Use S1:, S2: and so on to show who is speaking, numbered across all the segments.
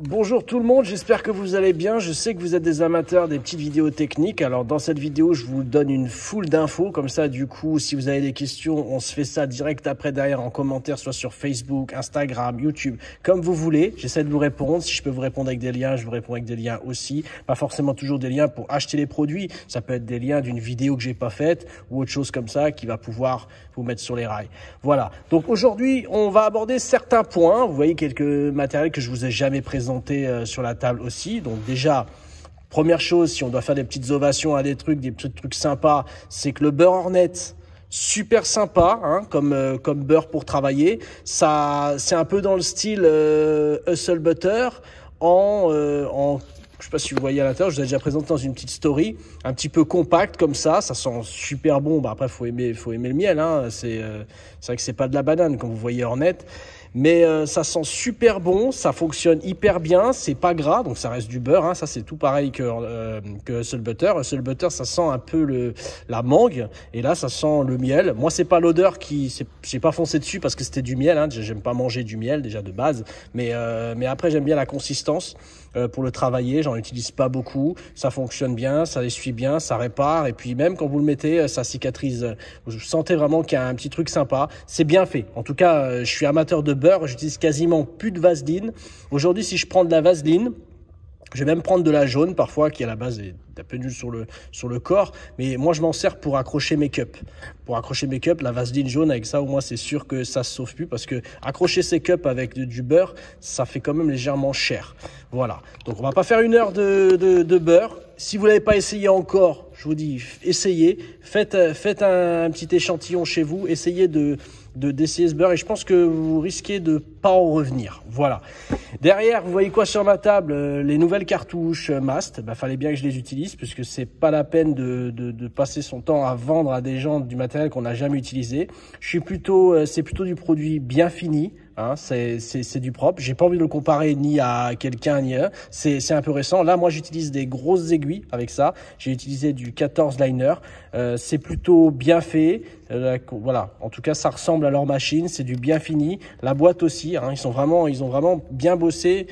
S1: Bonjour tout le monde, j'espère que vous allez bien. Je sais que vous êtes des amateurs des petites vidéos techniques. Alors dans cette vidéo, je vous donne une foule d'infos. Comme ça, du coup, si vous avez des questions, on se fait ça direct après derrière en commentaire, soit sur Facebook, Instagram, YouTube, comme vous voulez. J'essaie de vous répondre. Si je peux vous répondre avec des liens, je vous réponds avec des liens aussi. Pas forcément toujours des liens pour acheter les produits. Ça peut être des liens d'une vidéo que j'ai pas faite ou autre chose comme ça qui va pouvoir vous mettre sur les rails. Voilà. Donc aujourd'hui, on va aborder certains points. Vous voyez quelques matériels que je vous ai jamais présentés sur la table aussi. Donc déjà, première chose, si on doit faire des petites ovations à des petits trucs sympas, c'est que le beurre Hornet, super sympa, hein, comme beurre pour travailler. Ça, c'est un peu dans le style Hustle Butter je sais pas si vous voyez à l'intérieur, je vous ai déjà présenté dans une petite story, un petit peu compact comme ça sent super bon. Bah après faut aimer le miel, hein. C'est vrai que c'est pas de la banane comme vous voyez Hornet. Mais ça sent super bon, ça fonctionne hyper bien, c'est pas gras, donc ça reste du beurre, hein, ça c'est tout pareil que Hustle Butter. Hustle Butter, ça sent un peu la mangue, et là ça sent le miel. Moi c'est pas l'odeur j'ai pas foncé dessus parce que c'était du miel, hein, j'aime pas manger du miel déjà de base, mais après j'aime bien la consistance pour le travailler, j'en utilise pas beaucoup, ça fonctionne bien, ça essuie bien, ça répare, et puis même quand vous le mettez, ça cicatrise. Vous sentez vraiment qu'il y a un petit truc sympa, c'est bien fait. En tout cas, je suis amateur de beurre, j'utilise quasiment plus de vaseline. Aujourd'hui, si je prends de la vaseline, je vais même prendre de la jaune parfois, qui à la base est un peu nul sur le corps, mais moi je m'en sers pour accrocher mes cups. Pour accrocher mes cups, la vaseline jaune, avec ça au moins c'est sûr que ça se sauve plus, parce que accrocher ses cups avec du beurre, ça fait quand même légèrement cher. Voilà, donc on va pas faire une heure de beurre. Si vous l'avez pas essayé encore, je vous dis, essayez, faites un petit échantillon chez vous, essayez d'essayer ce beurre, et je pense que vous risquez de pas en revenir. Voilà. Derrière, vous voyez quoi sur ma table? Les nouvelles cartouches Mast. Bah, fallait bien que je les utilise, puisque c'est pas la peine de passer son temps à vendre à des gens du matériel qu'on n'a jamais utilisé. C'est plutôt du produit bien fini. Hein, c'est du propre. J'ai pas envie de le comparer ni à quelqu'un ni à c'est un peu récent. Là, moi, j'utilise des grosses aiguilles avec ça. J'ai utilisé du 14 liner. C'est plutôt bien fait. Voilà. En tout cas, ça ressemble à leur machine. C'est du bien fini. La boîte aussi. Hein, ils ont vraiment bien bossé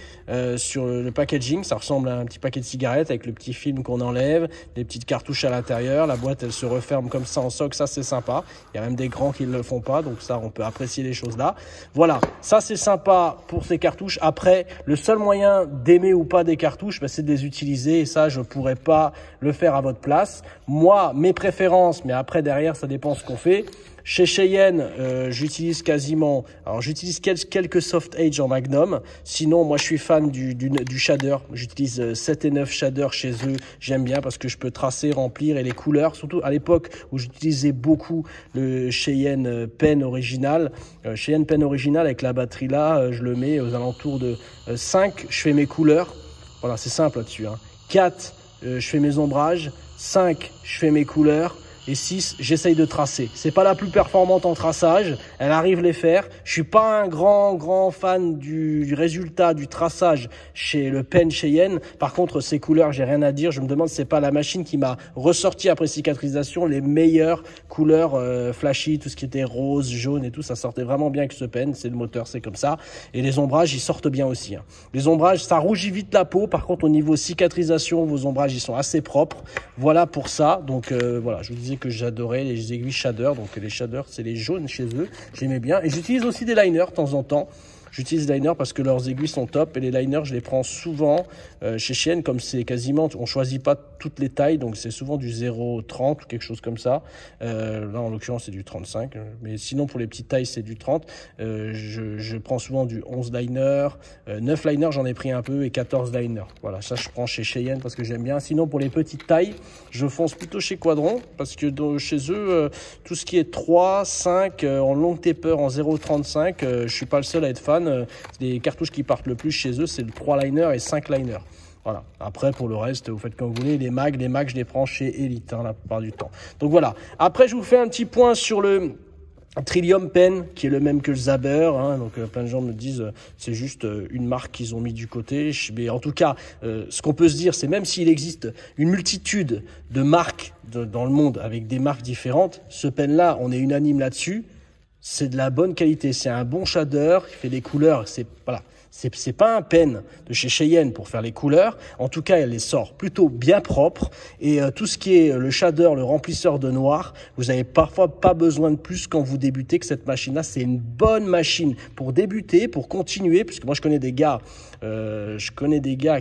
S1: sur le packaging. Ça ressemble à un petit paquet de cigarettes avec le petit film qu'on enlève, des petites cartouches à l'intérieur. La boîte, elle se referme comme ça en soc. Ça, c'est sympa. Il y a même des grands qui ne le font pas. Donc ça, on peut apprécier les choses là. Voilà. Ça, c'est sympa pour ces cartouches. Après, le seul moyen d'aimer ou pas des cartouches, bah, c'est de les utiliser. Et ça, je pourrais pas le faire à votre place. Moi, mes préférences, mais après, derrière, ça dépend ce qu'on fait. Chez Cheyenne, j'utilise quelques soft edge en Magnum. Sinon, moi, je suis fan du shader. J'utilise 7 et 9 shaders chez eux. J'aime bien parce que je peux tracer, remplir, et les couleurs, surtout à l'époque où j'utilisais beaucoup le Cheyenne Pen original. Cheyenne Pen original avec la batterie là, je le mets aux alentours de 5. Je fais mes couleurs. Voilà, c'est simple là-dessus. 4, je fais mes ombrages. 5, je fais mes couleurs. Et 6, j'essaye de tracer. C'est pas la plus performante en traçage, elle arrive les faire. Je suis pas un grand fan du résultat du traçage chez le Pen Cheyenne. Par contre, ces couleurs, j'ai rien à dire. Je me demande si c'est pas la machine qui m'a ressorti après cicatrisation les meilleures couleurs flashy, tout ce qui était rose, jaune et tout, ça sortait vraiment bien avec ce Pen. C'est le moteur, c'est comme ça. Et les ombrages, ils sortent bien aussi. Les ombrages, ça rougit vite la peau. Par contre, au niveau cicatrisation, vos ombrages, ils sont assez propres. Voilà pour ça. Donc voilà, je vous disais que j'adorais les aiguilles shader. Donc les shaders, c'est les jaunes chez eux, j'aimais bien. Et j'utilise aussi des liners de temps en temps. J'utilise des liners parce que leurs aiguilles sont top, et les liners, je les prends souvent chez Cheyenne, comme c'est quasiment, on choisit pas toutes les tailles, donc c'est souvent du 0,30 ou quelque chose comme ça. Là, en l'occurrence, c'est du 35, mais sinon, pour les petites tailles, c'est du 30. Je prends souvent du 11 liner, 9 liners, j'en ai pris un peu, et 14 liners. Voilà, ça, je prends chez Cheyenne parce que j'aime bien. Sinon, pour les petites tailles, je fonce plutôt chez Quadron, parce que chez eux, tout ce qui est 3, 5, en long taper, en 0,35, je suis pas le seul à être fan. Les cartouches qui partent le plus chez eux, c'est le 3 liner et 5 liner. Voilà. Après, pour le reste, vous faites comme vous voulez. Les mags, je les prends chez Elite, la plupart du temps. Donc voilà. Après, je vous fais un petit point sur le Trillium Pen, qui est le même que le Zaber. Donc plein de gens me disent c'est juste une marque qu'ils ont mis du côté. Mais en tout cas, ce qu'on peut se dire, c'est même s'il existe une multitude de marques dans le monde avec des marques différentes, ce pen-là, on est unanime là-dessus. C'est de la bonne qualité, c'est un bon shader, il fait des couleurs, C'est pas un pen de chez Cheyenne pour faire les couleurs. En tout cas, elle les sort plutôt bien propres. Et tout ce qui est le shader, le remplisseur de noir, vous avez parfois pas besoin de plus quand vous débutez que cette machine-là. C'est une bonne machine pour débuter, pour continuer. Puisque moi, je connais des gars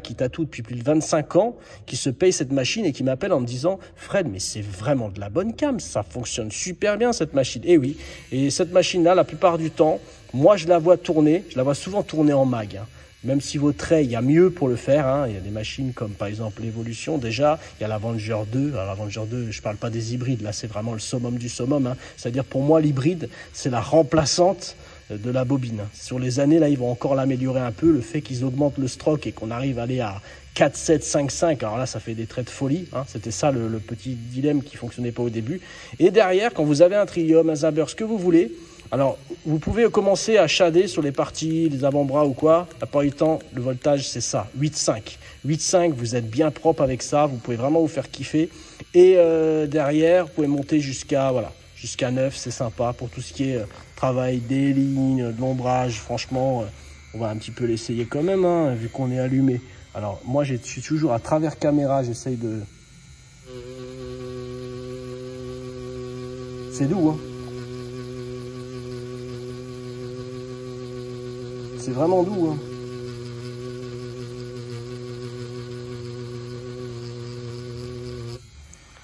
S1: qui tatouent depuis plus de 25 ans, qui se payent cette machine et qui m'appellent en me disant « Fred, mais c'est vraiment de la bonne cam. Ça fonctionne super bien, cette machine. » Et oui. Et cette machine-là, la plupart du temps, moi, je la vois tourner. Je la vois souvent tourner en mag. Hein. Même si vos traits, il y a mieux pour le faire. Hein. Il y a des machines comme, par exemple, l'Evolution, déjà. Il y a l'Avenger 2. Alors, l'Avenger 2, je parle pas des hybrides. Là, c'est vraiment le summum du summum. Hein. C'est-à-dire, pour moi, l'hybride, c'est la remplaçante de la bobine. Sur les années, là, ils vont encore l'améliorer un peu. Le fait qu'ils augmentent le stroke et qu'on arrive à aller à 4, 7, 5, 5. Alors là, ça fait des traits de folie. Hein. C'était ça le petit dilemme qui fonctionnait pas au début. Et derrière, quand vous avez un Trillium, un Zaber, ce que vous voulez, alors, vous pouvez commencer à shader sur les parties, les avant-bras ou quoi. La plupart du temps, le voltage, c'est ça, 8,5. 8,5, vous êtes bien propre avec ça. Vous pouvez vraiment vous faire kiffer. Et derrière, vous pouvez monter jusqu'à 9. C'est sympa pour tout ce qui est travail des lignes, de l'ombrage. Franchement, on va un petit peu l'essayer quand même, hein, vu qu'on est allumé. Alors, moi, je suis toujours à travers caméra. J'essaye de... C'est doux, hein. C'est vraiment doux. Hein.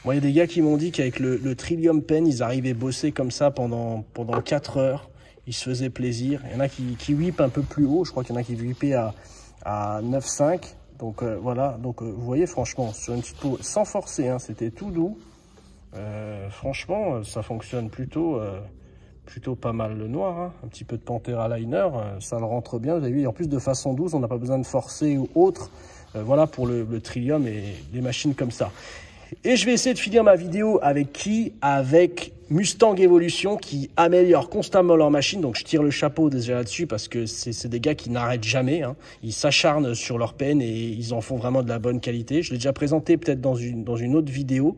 S1: Moi, il y a des gars qui m'ont dit qu'avec le Trillium Pen, ils arrivaient à bosser comme ça pendant 4 heures. Ils se faisaient plaisir. Il y en a qui whippent un peu plus haut. Je crois qu'il y en a qui whippaient à 9,5. Donc voilà. Donc vous voyez, franchement, sur une petite peau, sans forcer, hein, c'était tout doux. Franchement, ça fonctionne plutôt pas mal le noir, hein. Un petit peu de Pantera Liner, ça le rentre bien, vous avez vu, en plus de façon douce, on n'a pas besoin de forcer ou autre, voilà pour le Trillium et les machines comme ça. Et je vais essayer de finir ma vidéo avec Mustang Evolution qui améliore constamment leur machine, donc je tire le chapeau déjà là-dessus parce que c'est des gars qui n'arrêtent jamais, hein. Ils s'acharnent sur leur pen et ils en font vraiment de la bonne qualité. Je l'ai déjà présenté peut-être dans une autre vidéo.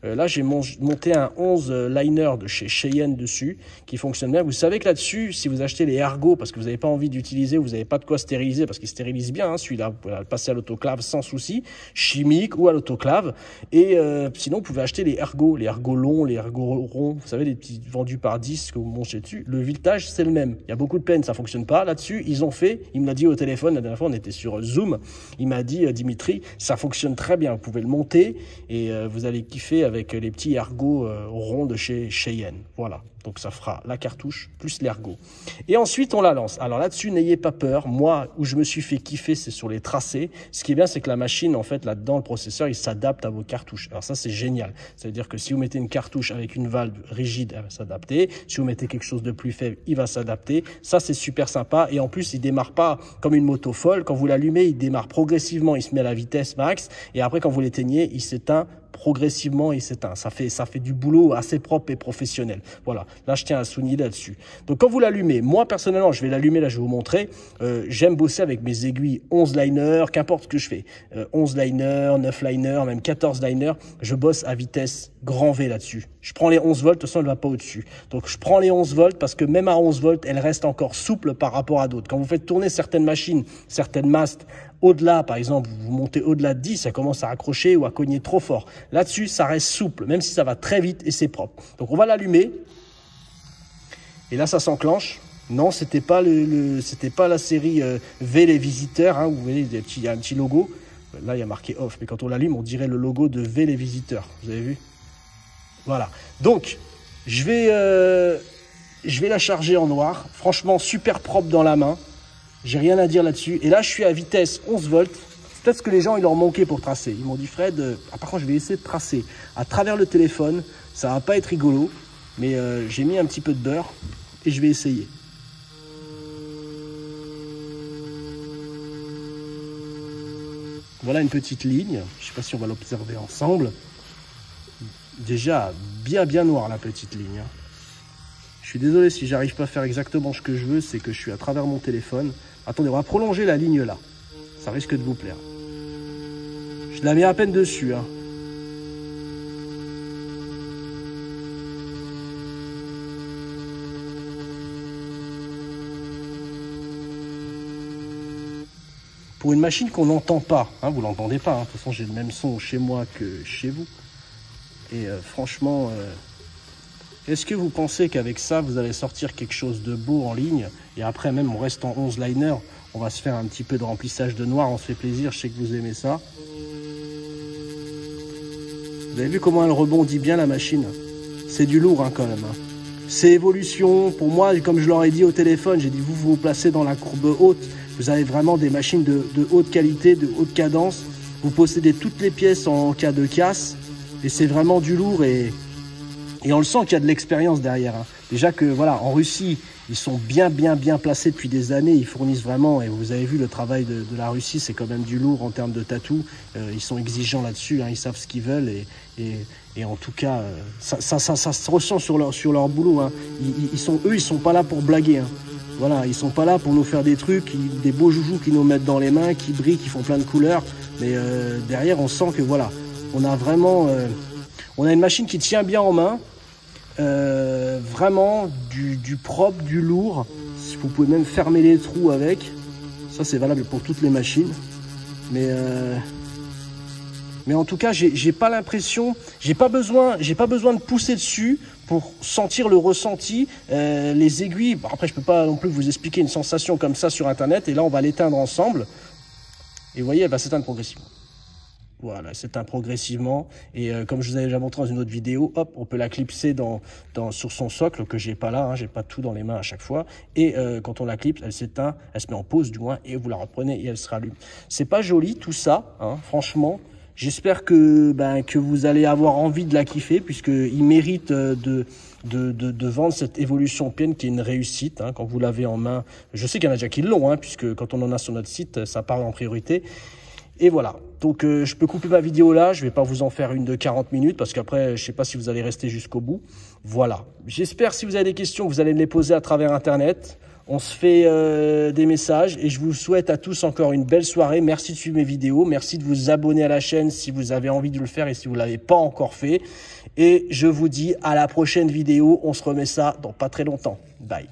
S1: Là, j'ai monté un 11 liner de chez Cheyenne dessus, qui fonctionne bien. Vous savez que là-dessus, si vous achetez les ergots, parce que vous n'avez pas envie d'utiliser, vous n'avez pas de quoi stériliser, parce qu'il stérilise bien, hein, celui-là, vous pouvez le passer à l'autoclave sans souci, chimique ou à l'autoclave. Et sinon, vous pouvez acheter les ergots longs, les ergots ronds, vous savez, les petits vendus par 10 que vous mangez dessus. Le voltage, c'est le même. Il y a beaucoup de peine, ça fonctionne pas. Là-dessus, ils ont fait, il me l'a dit au téléphone, la dernière fois, on était sur Zoom, il m'a dit, Dimitri, ça fonctionne très bien, vous pouvez le monter et vous allez kiffer avec les petits ergots ronds de chez Cheyenne. Voilà, donc ça fera la cartouche plus l'ergot. Et ensuite, on la lance. Alors là-dessus, n'ayez pas peur. Moi, où je me suis fait kiffer, c'est sur les tracés. Ce qui est bien, c'est que la machine, en fait, là-dedans, le processeur, il s'adapte à vos cartouches. Alors ça, c'est génial. Ça veut dire que si vous mettez une cartouche avec une valve rigide, elle va s'adapter. Si vous mettez quelque chose de plus faible, il va s'adapter. Ça, c'est super sympa. Et en plus, il démarre pas comme une moto folle. Quand vous l'allumez, il démarre progressivement. Il se met à la vitesse max. Et après, quand vous l'éteignez, il s'éteint progressivement, il s'éteint. Ça fait du boulot assez propre et professionnel. Voilà, là je tiens à souligner là-dessus. Donc quand vous l'allumez, moi personnellement, je vais l'allumer, là je vais vous montrer, j'aime bosser avec mes aiguilles 11 liner, qu'importe ce que je fais. 11 liner, 9 liner, même 14 liner, je bosse à vitesse grand V là-dessus. Je prends les 11 volts, de toute façon elle ne va pas au-dessus. Donc je prends les 11 volts parce que même à 11 volts, elle reste encore souple par rapport à d'autres. Quand vous faites tourner certaines machines, certaines mastes, au-delà, par exemple, vous montez au-delà de 10, ça commence à accrocher ou à cogner trop fort. Là-dessus, ça reste souple, même si ça va très vite et c'est propre. Donc, on va l'allumer. Et là, ça s'enclenche. Non, c'était pas la série V les visiteurs. Hein, vous voyez, il y a un petit logo. Là, il y a marqué off. Mais quand on l'allume, on dirait le logo de V les visiteurs. Vous avez vu? Voilà. Donc, je vais la charger en noir. Franchement, super propre dans la main. J'ai rien à dire là-dessus. Et là, je suis à vitesse 11 volts. C'est peut-être ce que les gens, ils leur manquaient pour tracer. Ils m'ont dit, Fred, par contre, je vais essayer de tracer à travers le téléphone. Ça va pas être rigolo. Mais j'ai mis un petit peu de beurre et je vais essayer. Voilà une petite ligne. Je sais pas si on va l'observer ensemble. Déjà, bien noire la petite ligne. Hein. Je suis désolé si j'arrive pas à faire exactement ce que je veux. C'est que je suis à travers mon téléphone. Attendez, on va prolonger la ligne là. Ça risque de vous plaire. Je la mets à peine dessus. Hein. pour une machine qu'on n'entend pas, hein, vous l'entendez pas, hein, de toute façon j'ai le même son chez moi que chez vous. Et franchement, est-ce que vous pensez qu'avec ça, vous allez sortir quelque chose de beau en ligne? Et après même, on reste en 11 liner, on va se faire un petit peu de remplissage de noir, on se fait plaisir, je sais que vous aimez ça. Vous avez vu comment elle rebondit bien la machine? C'est du lourd hein, quand même. Hein. C'est évolution. Pour moi, comme je leur ai dit au téléphone, j'ai dit vous vous placez dans la courbe haute. Vous avez vraiment des machines de haute qualité, de haute cadence. Vous possédez toutes les pièces en cas de casse. Et c'est vraiment du lourd et on le sent qu'il y a de l'expérience derrière. Hein. Déjà que voilà, en Russie, ils sont bien placés depuis des années. Ils fournissent vraiment, et vous avez vu le travail de la Russie, c'est quand même du lourd en termes de tatou. Ils sont exigeants là-dessus, hein, ils savent ce qu'ils veulent et en tout cas, ça se ressent sur leur boulot. Hein. Eux, ils sont pas là pour blaguer. Hein. Voilà, ils sont pas là pour nous faire des trucs, des beaux joujoux qui nous mettent dans les mains, qui brillent, qui font plein de couleurs. Mais derrière, on sent que voilà, on a vraiment, on a une machine qui tient bien en main. Vraiment du propre, du lourd. Vous pouvez même fermer les trous avec. Ça c'est valable pour toutes les machines. Mais en tout cas, j'ai pas l'impression, j'ai pas besoin de pousser dessus pour sentir le ressenti. Les aiguilles, bon, après je peux pas non plus vous expliquer une sensation comme ça sur internet. Et là on va l'éteindre ensemble. Et vous voyez, elle va s'éteindre progressivement. Voilà, elle s'éteint progressivement. Et comme je vous avais déjà montré dans une autre vidéo, hop, on peut la clipser sur son socle, que j'ai pas là, hein, j'ai pas tout dans les mains à chaque fois. Et quand on la clipse, elle s'éteint, elle se met en pause du moins, et vous la reprenez et elle se rallume. C'est pas joli tout ça, hein, franchement. J'espère que vous allez avoir envie de la kiffer, puisqu'il mérite de vendre cette Evolution Pen qui est une réussite. Hein, quand vous l'avez en main, je sais qu'il y en a déjà qui l'ont, hein, puisque quand on en a sur notre site, ça parle en priorité. Et voilà, donc je peux couper ma vidéo là, je vais pas vous en faire une de 40 minutes parce qu'après je sais pas si vous allez rester jusqu'au bout. Voilà, j'espère si vous avez des questions, vous allez me les poser à travers internet. On se fait des messages et je vous souhaite à tous encore une belle soirée. Merci de suivre mes vidéos, merci de vous abonner à la chaîne si vous avez envie de le faire et si vous l'avez pas encore fait. Et je vous dis à la prochaine vidéo, on se remet ça dans pas très longtemps. Bye.